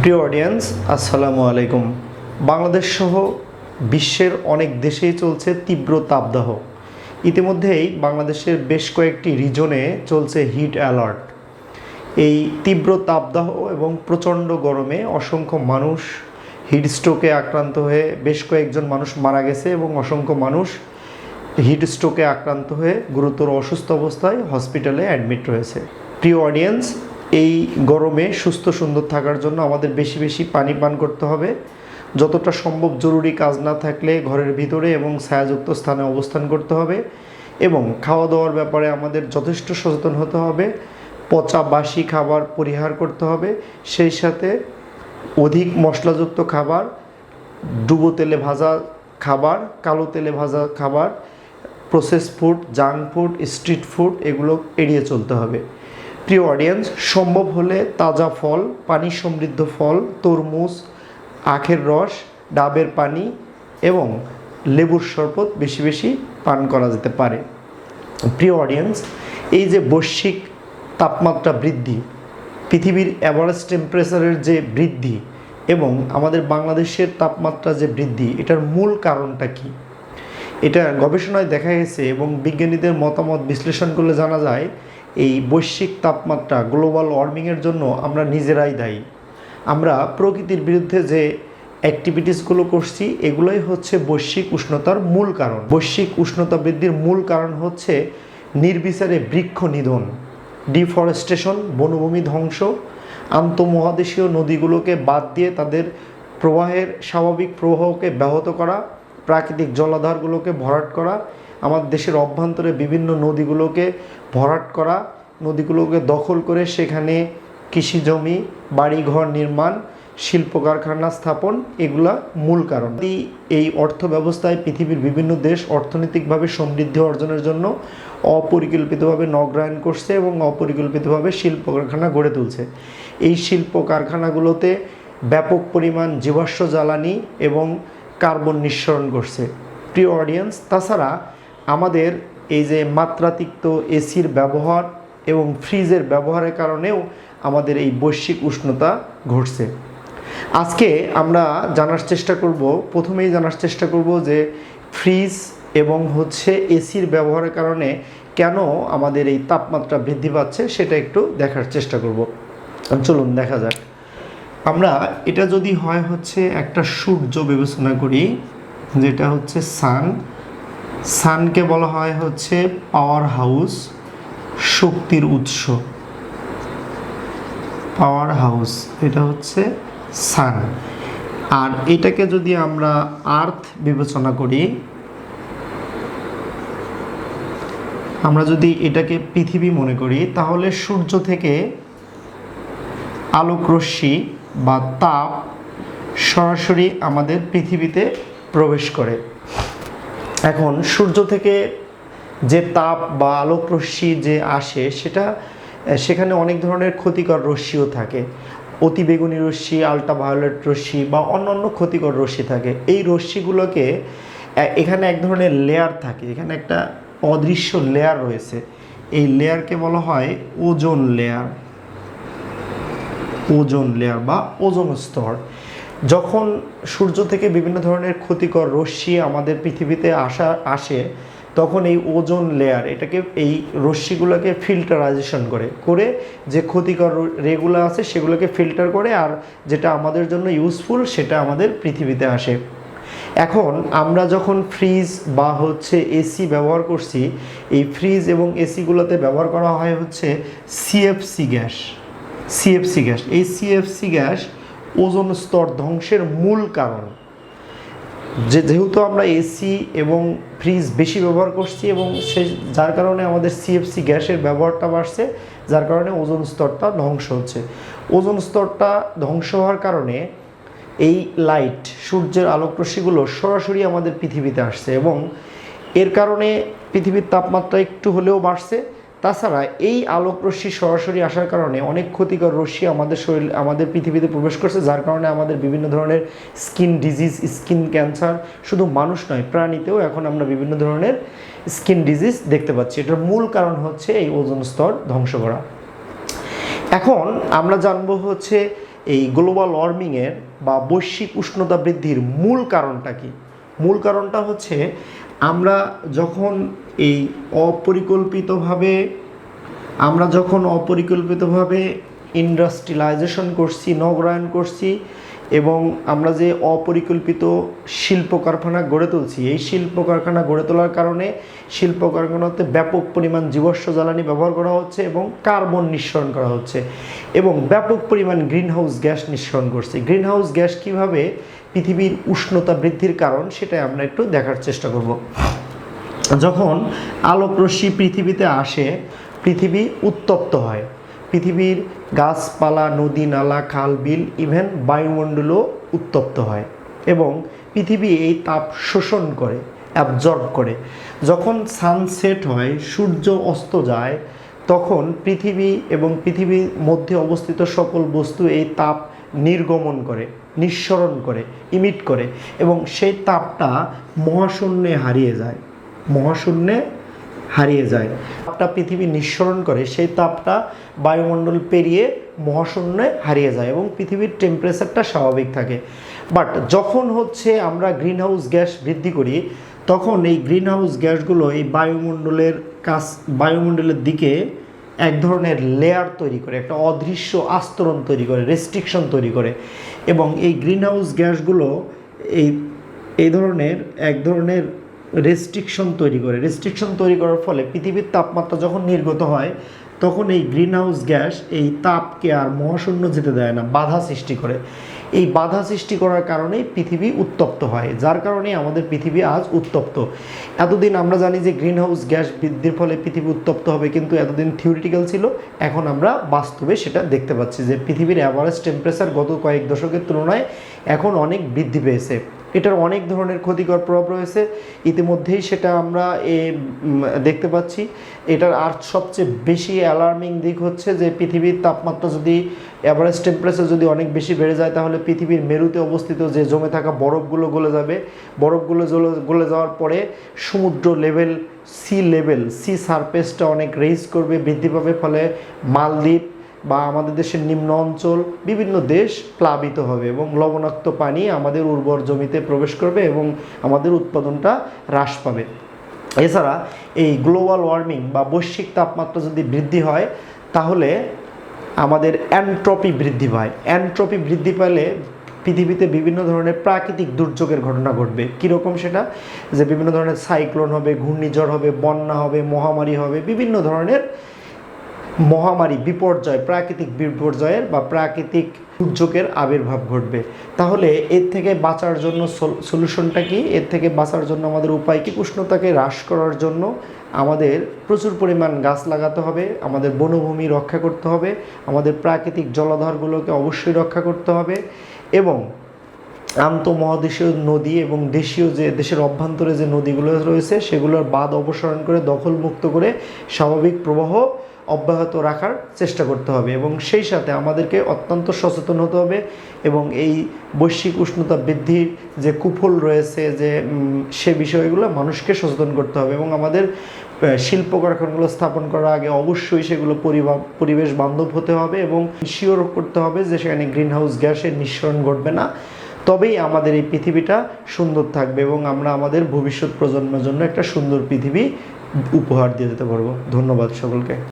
প্রিয় অডিয়েন্স, আসসালামু আলাইকুম। বাংলাদেশ সহ বিশ্বের অনেক দেশেই চলছে তীব্র তাপদাহ। ইতিমধ্যেই বাংলাদেশের বেশ কয়েকটি রিজনে চলছে হিট অ্যালার্ট। এই তীব্র তাপদাহ এবং প্রচণ্ড গরমে অসংখ্য মানুষ হিটস্ট্রোকে আক্রান্ত হয়ে বেশ কয়েকজন মানুষ মারা গেছে এবং অসংখ্য মানুষ হিটস্ট্রোকে আক্রান্ত হয়ে গুরুতর অসুস্থ অবস্থায় হসপিটালে অ্যাডমিট রয়েছে। প্রিয় অডিয়েন্স, এই গরমে সুস্থ সুন্দর থাকার জন্য আমাদের বেশি বেশি পানি পান করতে হবে। যতটা সম্ভব জরুরি কাজ না থাকলে ঘরের ভিতরে এবং ছায়াযুক্ত স্থানে অবস্থান করতে হবে এবং খাওয়া দাওয়ার ব্যাপারে আমাদের যথেষ্ট সচেতন হতে হবে। পচা বাসি খাবার পরিহার করতে হবে। সেই সাথে অধিক মশলাযুক্ত খাবার, ডুবো তেলে ভাজা খাবার, কালো তেলে ভাজা খাবার, process food, junk food, street food এগুলো এড়িয়ে চলতে হবে। প্রিয় অডিয়েন্স, সম্ভব হলে তাজা ফল, পানি সমৃদ্ধ ফল, তরমুজ, আখের রস, ডাবের পানি এবং লেবুর শরবত বেশি বেশি পান করা যেতে পারে। প্রিয় অডিয়েন্স, এই যে বৈশ্বিক তাপমাত্রা বৃদ্ধি, পৃথিবীর অ্যাভারেজ টেম্পারেচারের যে বৃদ্ধি এবং আমাদের বাংলাদেশের তাপমাত্রা যে বৃদ্ধি, এটার মূল কারণটা কি? এটা গবেষণায় দেখা গেছে এবং বিজ্ঞানীদের মতামত বিশ্লেষণ করলে জানা যায় এই বৈশ্বিক তাপমাত্রা গ্লোবাল ওয়ার্মিংয়ের জন্য আমরা নিজেরাই দায়ী। আমরা প্রকৃতির বিরুদ্ধে যে অ্যাক্টিভিটিসগুলো করছি এগুলোই হচ্ছে বৈশ্বিক উষ্ণতার মূল কারণ। বৈশ্বিক উষ্ণতা বৃদ্ধির মূল কারণ হচ্ছে নির্বিচারে বৃক্ষ নিধন, ডিফরেস্টেশন, বনভূমি ধ্বংস, আন্তঃমহাদেশীয় নদীগুলোকে বাদ দিয়ে তাদের প্রবাহের স্বাভাবিক প্রবাহকে ব্যাহত করা, প্রাকৃতিক জলাধারগুলোকে ভরাট করা, আমাদের দেশের অভ্যন্তরে বিভিন্ন নদীগুলোকে ভরাট করা, নদীগুলোকে দখল করে সেখানে কৃষিজমি, বাড়িঘর নির্মাণ, শিল্প কারখানা স্থাপন, এগুলা মূল কারণ। এই অর্থ ব্যবস্থায় পৃথিবীর বিভিন্ন দেশ অর্থনৈতিকভাবে সমৃদ্ধি অর্জনের জন্য অপরিকল্পিতভাবে নগরায়ন করছে এবং অপরিকল্পিতভাবে শিল্প কারখানা গড়ে তুলছে। এই শিল্প কারখানাগুলোতে ব্যাপক পরিমাণ জীবাশ্ম জ্বালানি এবং কার্বন নিঃসরণ করছে। প্রিয় অডিয়েন্স, তাছাড়া আমাদের এই যে মাত্রাতিরিক্ত এসির ব্যবহার এবং ফ্রিজের ব্যবহারের কারণেও আমাদের এই বৈশ্বিক উষ্ণতা ঘটছে। আজকে আমরা প্রথমেই জানার চেষ্টা করব যে ফ্রিজ এবং এসির ব্যবহারের কারণে কেন আমাদের এই তাপমাত্রা বৃদ্ধি পাচ্ছে সেটা একটু দেখার চেষ্টা করব। চলুন দেখা যাক। আমরা এটা যদি হয় একটা সূর্য বিবেচনা করি, যেটা সানকে বলা হয় পাওয়ার হাউস, শক্তির উৎস। পাওয়ার হাউস এটা সান। আর এটাকে যদি আমরা আর্থ বিবেচনা করি, আমরা যদি এটাকে পৃথিবী মনে করি, তাহলে সূর্য থেকে আলোক রশ্মি বা তাপ সরাসরি আমাদের পৃথিবীতে প্রবেশ করে। এখন সূর্য থেকে যে তাপ বা আলোক রশ্মি যে আসে সেখানে অনেক ধরনের ক্ষতিকর রশ্মিও থাকে। অতিবেগুনি রশ্মি, আল্ট্রাভায়োলেট রশ্মি বা অন্যান্য ক্ষতিকর রশ্মি থাকে। এই রশ্মিগুলোকে এখানে এক ধরনের লেয়ার থাকে, এখানে একটা অদৃশ্য লেয়ার রয়েছে। এই লেয়ারকে বলা হয় ওজোন লেয়ার। ওজোন লেয়ার বা ওজোন স্তর। যখন সূর্য থেকে বিভিন্ন ধরনের ক্ষতিকর রশ্মি আমাদের পৃথিবীতে আসে তখন এই ওজোন লেয়ার এই রশ্মিগুলোকে ফিল্টারাইজেশন করে যে ক্ষতিকর রেগুলো আছে সেগুলোকে ফিল্টার করে, আর যেটা আমাদের জন্য ইউজফুল সেটা আমাদের পৃথিবীতে আসে। এখন আমরা যখন ফ্রিজ বা এসি ব্যবহার করছি, এই ফ্রিজ এবং এসিগুলোতে ব্যবহার করা হয় সিএফসি গ্যাস। এই সিএফসি গ্যাস ওজোন স্তর ধ্বংসের মূল কারণ। যেহেতু আমরা এসি এবং ফ্রিজ বেশি ব্যবহার করছি এবং যার কারণে আমাদের সিএফসি গ্যাসের ব্যবহারটা বাড়ছে, যার কারণে ওজোন স্তরটা ধ্বংস হচ্ছে। ওজোন স্তরটা ধ্বংস হওয়ার কারণে এই লাইট, সূর্যের আলোক রশ্মিগুলো সরাসরি আমাদের পৃথিবীতে আসছে এবং এর কারণে পৃথিবীর তাপমাত্রা একটু হলেও বাড়ছে। তাছাড়া এই আলোক রশ্মি সরাসরি আসার কারণে অনেক ক্ষতিকর রশ্মি আমাদের পৃথিবীতে প্রবেশ করছে, যার কারণে আমাদের বিভিন্ন ধরনের স্কিন ডিজিজ, স্কিন ক্যান্সার, শুধু মানুষ নয় প্রাণীতেও এখন আমরা বিভিন্ন ধরনের স্কিন ডিজিজ দেখতে পাচ্ছি। এটার মূল কারণ এই ওজোন স্তর ধ্বংস করা। এখন আমরা জানবো এই গ্লোবাল ওয়ার্মিংয়ের বা বৈশ্বিক উষ্ণতা বৃদ্ধির মূল কারণটা কি? মূল কারণটা হচ্ছে আমরা যখন অপরিকল্পিতভাবে ইন্ডাস্ট্রিয়ালাইজেশন করছি, নগরায়ন করছি, এবং আমরা যে অপরিকল্পিত শিল্প কারখানা গড়ে তুলছি, এই শিল্প কারখানা গড়ে তোলার কারণে শিল্প কারখানাতে ব্যাপক পরিমাণ জীবাশ্ম জ্বালানি ব্যবহার করা হচ্ছে এবং কার্বন নিঃসরণ করা হচ্ছে এবং ব্যাপক পরিমাণ গ্রিনহাউস গ্যাস নিঃসরণ করছে। গ্রিনহাউস গ্যাস কীভাবে পৃথিবীর উষ্ণতা বৃদ্ধির কারণ, সেটাই আমরা একটু দেখার চেষ্টা করব। যখন আলোকরশ্মি পৃথিবীতে আসে, পৃথিবী উত্তপ্ত হয়, পৃথিবীর গাছপালা, নদী নালা, খাল বিল, ইভেন বায়ুমণ্ডলও উত্তপ্ত হয় এবং পৃথিবী এই তাপ শোষণ করে, অ্যাবজর্ব করে। যখন সানসেট হয়, সূর্য অস্ত যায়, তখন পৃথিবী এবং পৃথিবীর মধ্যে অবস্থিত সকল বস্তু এই তাপ নির্গমন করে, নিঃসরণ করে, ইমিট করে, এবং সেই তাপটা মহাশূন্যে হারিয়ে যায়। তাপটা পৃথিবী নিঃসরণ করে, সেই তাপটা বায়ুমণ্ডল পেরিয়ে মহাশূন্যে হারিয়ে যায় এবং পৃথিবীর টেম্পারেচারটা স্বাভাবিক থাকে। বাট যখন আমরা গ্রিনহাউস গ্যাস বৃদ্ধি করি, তখন এই গ্রিনহাউস গ্যাসগুলো এই বায়ুমণ্ডলের দিকে এক ধরনের লেয়ার তৈরি করে, একটা অদৃশ্য আস্তরণ তৈরি করে, রেস্ট্রিকশন তৈরি করে, এবং এই গ্রিনহাউস গ্যাসগুলো এই ধরনের এক ধরনের রেস্ট্রিকশন তৈরি করার ফলে পৃথিবীর তাপমাত্রা যখন নির্গত হয়, তখন এই গ্রিনহাউস গ্যাস এই তাপকে আর মহাশূন্য যেতে দেয় না, বাধা সৃষ্টি করে। এই বাধা সৃষ্টি করার কারণেই পৃথিবী উত্তপ্ত হয়, যার কারণে আমাদের পৃথিবী আজ উত্তপ্ত। এতদিন আমরা জানি যে গ্রিনহাউস গ্যাস বৃদ্ধির ফলে পৃথিবী উত্তপ্ত হবে, কিন্তু এতদিন থিওরিটিক্যাল ছিল। এখন আমরা বাস্তবে সেটা দেখতে পাচ্ছি যে পৃথিবীর অ্যাভারেজ টেম্পারেচার গত কয়েক দশকের তুলনায় এখন অনেক বৃদ্ধি পেয়েছে। এটার অনেক ধরনের ক্ষতিকর প্রভাব রয়েছে, ইতিমধ্যেই সেটা আমরা দেখতে পাচ্ছি। এটার আর সবচেয়ে বেশি অ্যালার্মিং দিক হচ্ছে যে পৃথিবীর তাপমাত্রা যদি, অ্যাভারেজ টেম্পারেচার যদি অনেক বেশি বেড়ে যায়, তাহলে পৃথিবীর মেরুতে অবস্থিত যে জমে থাকা বরফগুলো গলে যাবে। বরফগুলো গলে যাওয়ার পরে সমুদ্র লেভেল, সি সারফেসটা অনেক রেইজ করবে, বৃদ্ধি পাবে। ফলে মালদ্বীপ বা আমাদের দেশের নিম্ন অঞ্চল, বিভিন্ন দেশ প্লাবিত হবে এবং লবণাক্ত পানি আমাদের উর্বর জমিতে প্রবেশ করবে এবং আমাদের উৎপাদনটা হ্রাস পাবে। এছাড়া এই গ্লোবাল ওয়ার্মিং বা বৈশ্বিক তাপমাত্রা যদি বৃদ্ধি হয়, তাহলে আমাদের এনট্রপি বৃদ্ধি পায়। এনট্রপি বৃদ্ধি পেলে পৃথিবীতে বিভিন্ন ধরনের প্রাকৃতিক দুর্যোগের ঘটনা ঘটবে। কীরকম সেটা? যে বিভিন্ন ধরনের সাইক্লোন হবে, ঘূর্ণিঝড় হবে, বন্যা হবে, মহামারী হবে, বিভিন্ন ধরনের প্রাকৃতিক বিপর্যয়ের বা প্রাকৃতিক দুর্যোগের আবির্ভাব ঘটবে। তাহলে এর থেকে বাঁচার জন্য সলিউশনটা কি? এর থেকে বাঁচার জন্য আমাদের উপায় কি? উষ্ণতাকে হ্রাস করার জন্য আমাদের প্রচুর পরিমাণ গাছ লাগাতে হবে, আমাদের বনভূমি রক্ষা করতে হবে, আমাদের প্রাকৃতিক জলাধারগুলোকে অবশ্যই রক্ষা করতে হবে, এবং আন্তঃমহাদেশীয় নদী এবং দেশের অভ্যন্তরে যে নদীগুলো রয়েছে সেগুলোর বাঁধ অপসারণ করে, দখলমুক্ত করে স্বাভাবিক প্রবাহ অব্যাহত রাখার চেষ্টা করতে হবে। এবং সেই সাথে আমাদেরকে অত্যন্ত সচেতন হতে হবে এবং এই বৈশ্বিক উষ্ণতা বৃদ্ধির যে কুফল রয়েছে সে বিষয়গুলো মানুষকে সচেতন করতে হবে। এবং আমাদের শিল্প কারখানাগুলো স্থাপন করার আগে অবশ্যই সেগুলো পরিবেশ বান্ধব হতে হবে এবং শিওর করতে হবে যে সেখানে গ্রিনহাউস গ্যাসের নিঃসরণ ঘটবে না। তবেই আমাদের এই পৃথিবীটা সুন্দর থাকবে এবং আমরা আমাদের ভবিষ্যৎ প্রজন্মের জন্য একটা সুন্দর পৃথিবী উপহার দিয়ে যেতে পারবো। ধন্যবাদ সকলকে।